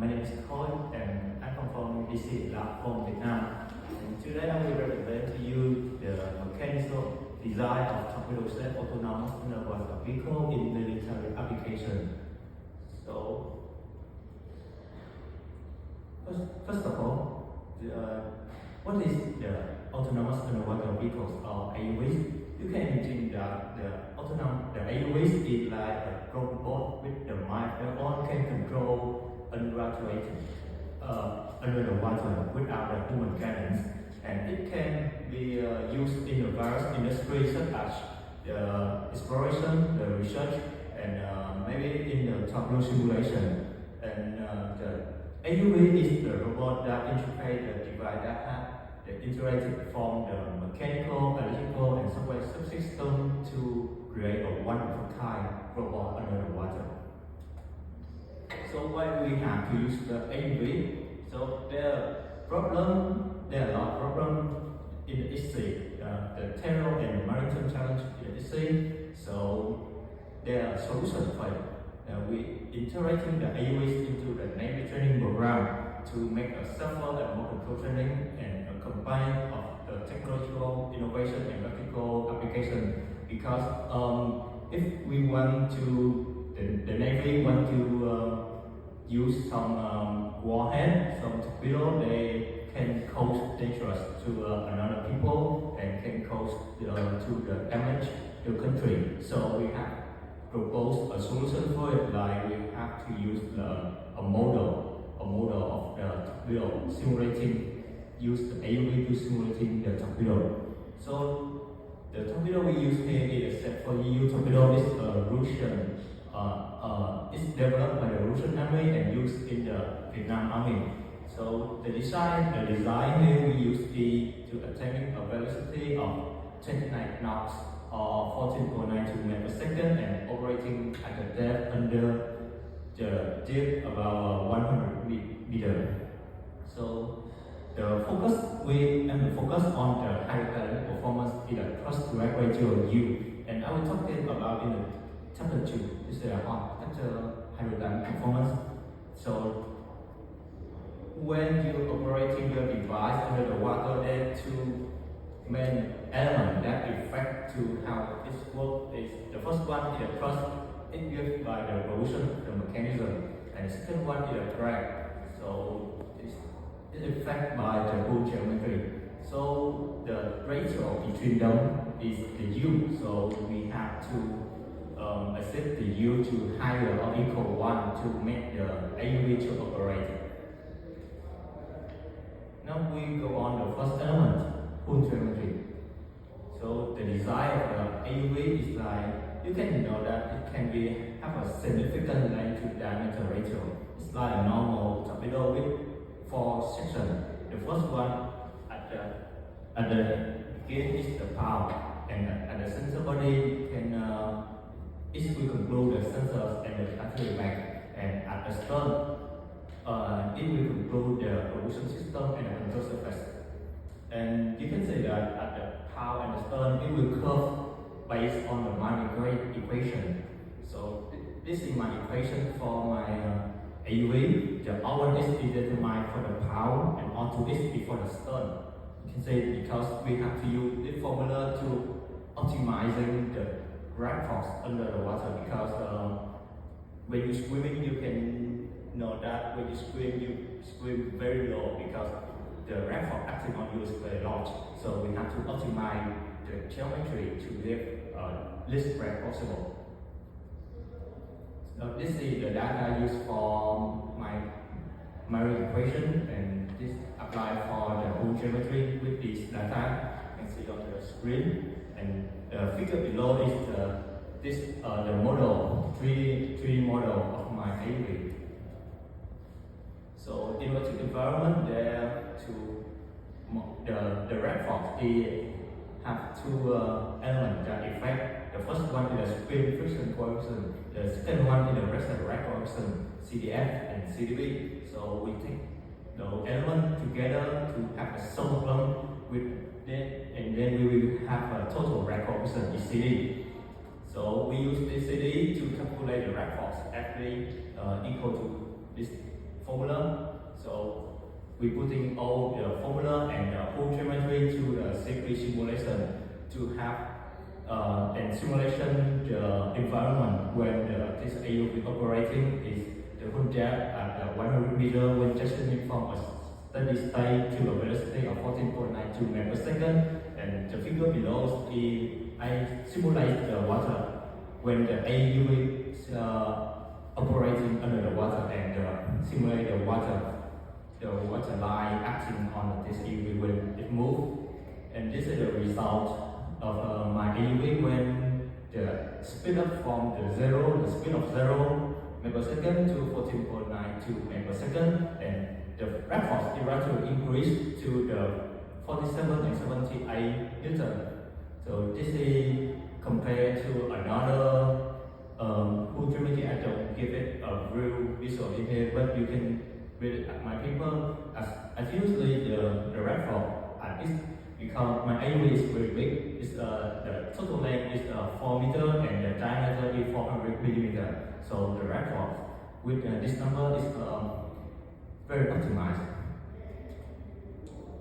My name is Khoi and I come from DC Lab from Vietnam. And today I will represent to you the mechanical design of torpedo-shaped autonomous underwater vehicle in military application. So, first of all, what is the autonomous underwater vehicles or AUVs? You can imagine that the AUVs is like a robot with the mind that all can control underwater under the water without the human guidance, and it can be used in the various industries such as the exploration, the research, and maybe in the torpedo simulation. And the AUV is the robot that integrates the device that have the integrated from the mechanical, electrical, and software subsystem to create a one-of-a-kind robot under the water. So why we have to use the AUV? So there are a lot of problems in the sea, the terror and the maritime challenge in the sea. So there are solutions for it. We integrating the AUVs into the Navy training program to make a safer and more control training and a combine of the technological innovation and practical application. Because if we want to, the Navy want to use some warhead, some torpedo, they can cause dangerous to another people and can cause to the damage to the country. So we have proposed a solution for it, like we have to use a model of the torpedo, use the AUV to simulating the torpedo. So the torpedo we use here is set for EU torpedo is a Russian. It's developed by the Russian Army and used in the Vietnam Army. So the design here we use is to attaining a velocity of 29 knots or 14.92 meters per second and operating at a depth under the depth about 100 meters. So the focus on the hydrodynamic performance is a thrust-drag ratio U, and I will talk about in the chapter 2. This is on hydrodynamic performance. So when you operating your device under the water, there are two main elements that affect to how it works. The first one is the thrust. It given by the rotation of the mechanism, and the second one is the drag. So it's affected by the whole geometry. So the ratio between them is the U. So we have to set the U to higher or equal 1 to make the AUV to operate. Now we go on the first element, whole geometry. So the design of the AUV is like, you can know that it can have a significant length to diameter ratio. It's like a normal torpedo with 4 sections. The first one at the beginning is the bow, and at the sensor body it will conclude the sensors and the battery pack, and at the stern it will conclude the propulsion system and the control surface. And you can say that at the bow and the stern it will curve based on the Manning equation. So this is my equation for my AUV. The R1 is determined for the bow and R2 is for the stern. You can say because we have to use this formula to optimizing the drag force under the water, because when you're swimming you can know that when you swim very low because the drag force acting on you is very large. So we have to optimize the geometry to give least drag possible. So this is the data used for my equation, and this applies for the whole geometry with this data. You can see on the screen, and the figure below is the model, 3D model of my AUV. So in electric environment, the drag force have two elements that affect. The first one is the spin friction coefficient. The second one is the rest drag coefficient, CDF and CDB. So we take the element together to have a sum with that, and then we will have a total drag coefficient, CD. So we use this CD to calculate the drag force actually equal to this formula. So we putting all the formula and the whole geometry to the safety simulation to have and simulation the environment when this AUV operating is the hood jet at 100 meter when testing from a steady state to a velocity of 14.92 meters per second. And the figure below I simulate the water when the AUV is operating under the water and simulate the water line acting on this AUV when it moves. And this is the result of my AUV when the speed up from the speed of 0 meters per second to 14.92 meters per second, and the drag force gradually increased to the 47 and 78 Newton. So this is compared to another whole geometry. I don't give it a real visual in here, but you can read it at my paper. As usually the drag force at this, because my AUV is very big. It's, the total length is 4 meter and the diameter is 400 millimeter. So the drag force with this number is very optimized.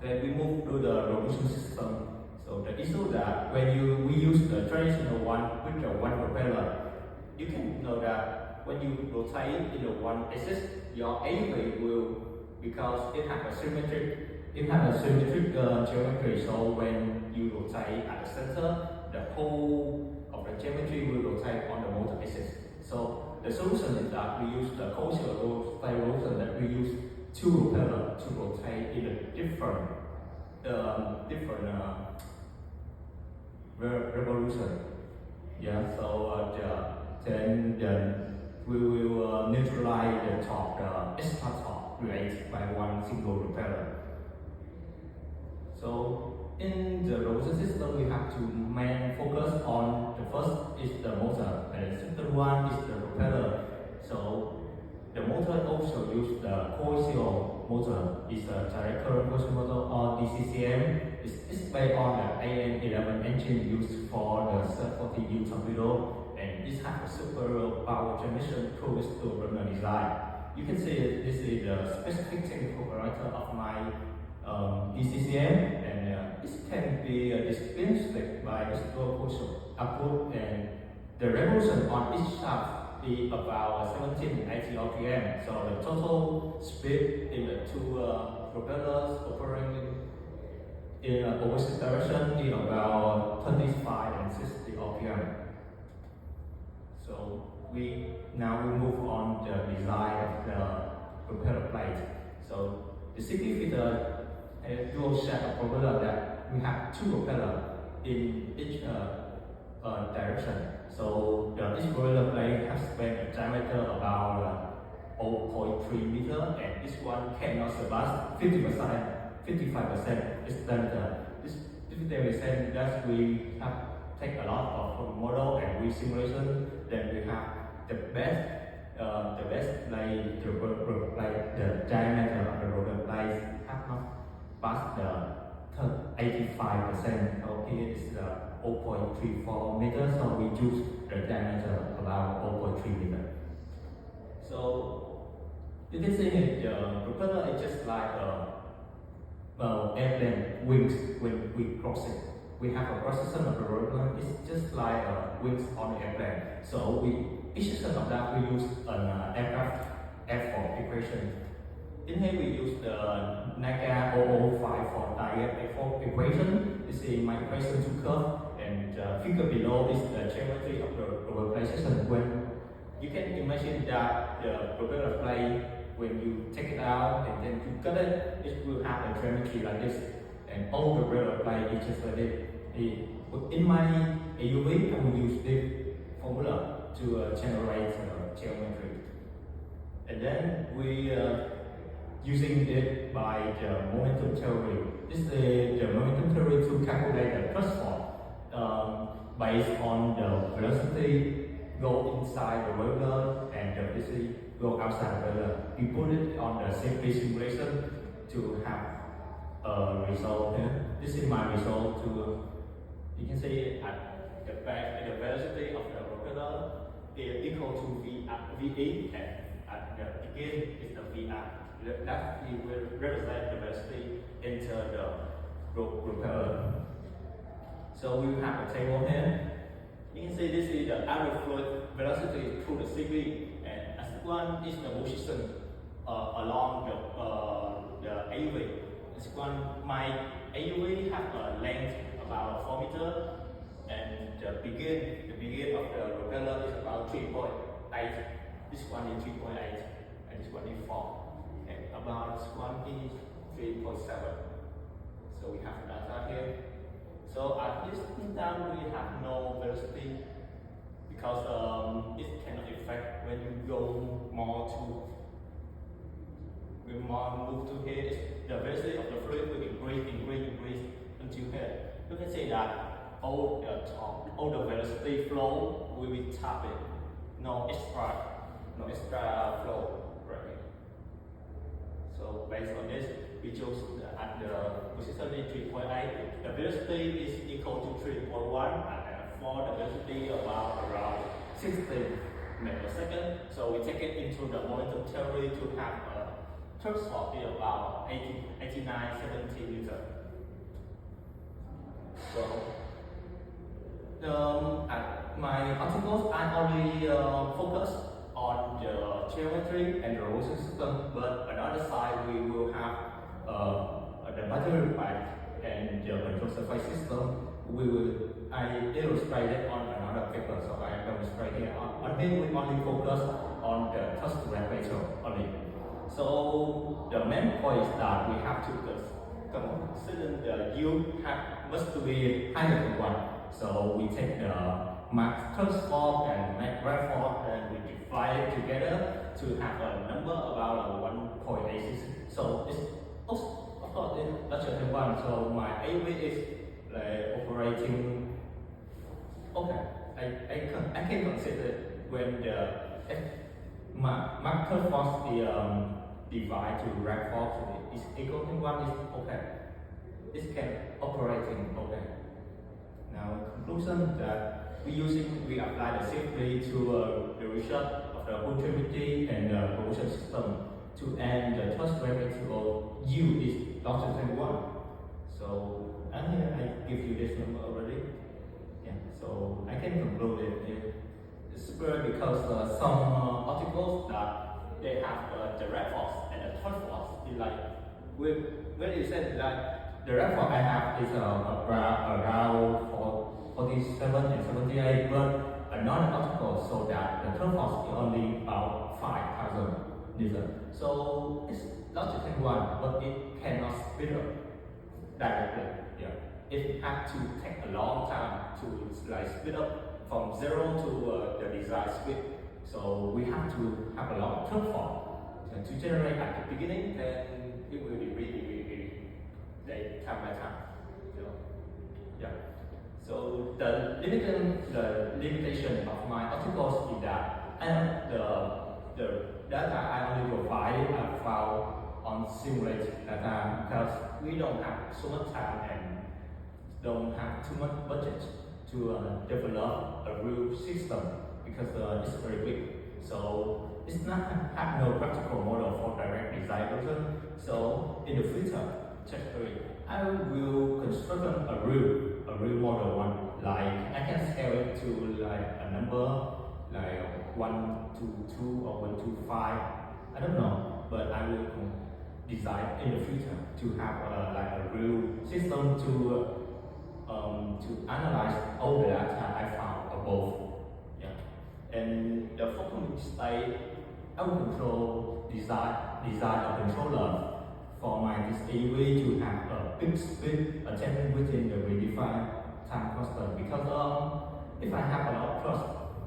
Then we move to the rotation system. So the issue that when we use the traditional one with the one propeller, you can know that when you rotate in the one axis, your AUV will, because it has a symmetric geometry. So when you rotate at the center, the whole of the geometry will rotate on the motor axis. So the solution is that we use the Khoi rotation, that we use two propellers to rotate in a different revolution. Yeah. So then we will neutralize the torque, the extra torque created by one single propeller. So in the rotation system, we have to main focus on the first is the motor, and the second one is the propeller. So the motor also use the coaxial motor. It's a direct current coaxial motor or DCCM. It's based on the AN11 engine used for the 40U torpedo, and it has a superior power generation close to runner design. You can see this is the specific technical parameter of my DCCM, and it can be dispensed by the coaxial output, and the revolution on each shaft is about 1780 RPM. So the total speed in the two propellers operating in opposite direction is about 25 and 60 RPM. So we move on the design of the propeller plate. So the 60 feet dual shaft propeller that we have two propellers in each direction. So each propeller plate has a diameter about 0.3 meter, and this one cannot surpass 55% is diameter. This 50% that we have take a lot of model and we simulation. Then we have the best like the diameter of the rotor blades have not passed the 85%. So here is the 0.34 meters. So we choose the diameter about 0.3 meter. So you can see that the propeller is just like airplane wings when we cross it. We have a cross section of the rotor. It's just like wings on the airplane. So each section of that we use an aircraft F4 equation. In here we use the NACA 0054 diet F4 equation. This is my equation to curve, and the figure below is the geometry of the propeller plate section. When you can imagine that the propeller plate, when you take it out and then you cut it, it will have a geometry like this, and all the propeller plate is just like this. In my AUV, I will use this formula to generate geometry, and then we using it by the momentum theory. This is the momentum theory to calculate the thrust force based on the velocity go inside the rotor and the velocity go outside the rotor. We put it on the safety simulation to have a result here. This is my result. You can see at the back, the velocity of the propeller is equal to VE, and at the begin is the VR. that he will represent the velocity into the propeller. So we will have a table here. You can see this is the average fluid velocity through the CV, and S1 is the position along the AUV. S1, my AUV have a length about 4 meters, and the begin of the propeller is about 3.8. This one is 3.8, and this one is 4. And about this one is 3.7. So we have data here. So at this time we have no velocity because it cannot affect when you go more to move to here. The velocity of the fluid will increase until here. You can see that all the velocity flow will be tapped. No extra flow, right? So based on this, we chose at the position is 3.8. The velocity is equal to 3.1, and for the velocity around 60 meters per second. So we take it into the momentum theory to have a thrust force is about 70 meters. So at my articles, I only focus on the geometry and the rotation system, but another side we will have the battery pack and the control surface system. I illustrate it on another paper, so I demonstrate here. On here we only focus on the thrust ratio only. So the main point is that we have to consider the yield must be higher than 1. So we take the max thrust force and max drag force and we divide it together to have a number about 1.86. So it's of course it's larger than 1. So my AV is operating. Okay, I can consider when the max thrust force is divided to drag force is equal to 1 is okay. It can operating okay. Now, conclusion that we apply the safety to the result of the continuity and the propulsion system to end the thrust ratio U is larger than 1. So, and here I give you this number already. Yeah, so I can conclude it. It's super because some articles that they have the drag force and the thrust force is like when you said like the drag force I have is around 47 and 78, but another article so that the thrust force is only about 5,000 newton. So it's larger than 1, but it cannot speed up directly. Yeah, it has to take a long time to speed up from 0 to the desired speed. So we have to have a lot of thrust force to generate at the beginning, then it will be really time by time. So, yeah. So the limitation of my articles is that the data I only provide are found on simulated data because we don't have so much time and don't have too much budget to develop a real system because it's very big. So it's not have no practical model for direct design version. So in the future, I will construct a real model one. Like I can scale it to like a number like 1 to 2 or 1 to 5. I don't know, but I will design in the future to have like a real system to analyze all the data I found above. Yeah, and the photon state I will control design a controller for my AUV to have a big speed attainment within the redefined time constant because if I have a lot of thrust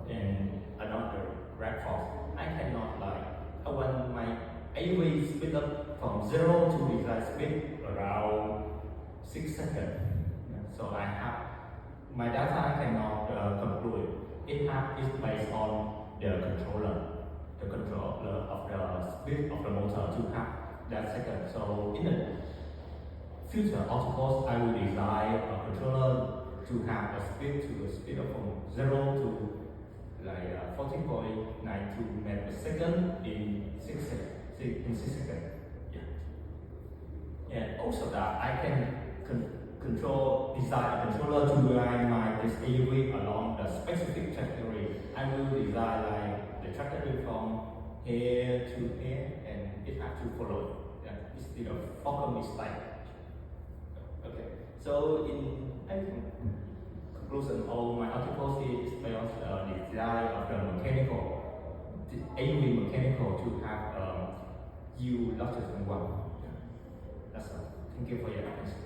and another drag force, I cannot I want my AUV speed up from 0 to desired speed around 6 seconds. Yeah. So I have my data I cannot conclude. It is based on the controller of the speed of the motor to have that second. So in the future articles, I will design a controller to have a speed of from 0 to 14.92 meters per second in 6 seconds. also that I can design a controller to align my this AUV along the specific trajectory. I will design like the trajectory from here to here, and it has to follow. Yeah, instead of focus mistake. Okay, so in conclusion, all my articles is about the design of the AUV mechanical to have U larger than one. Yeah. That's all. Thank you for your attention.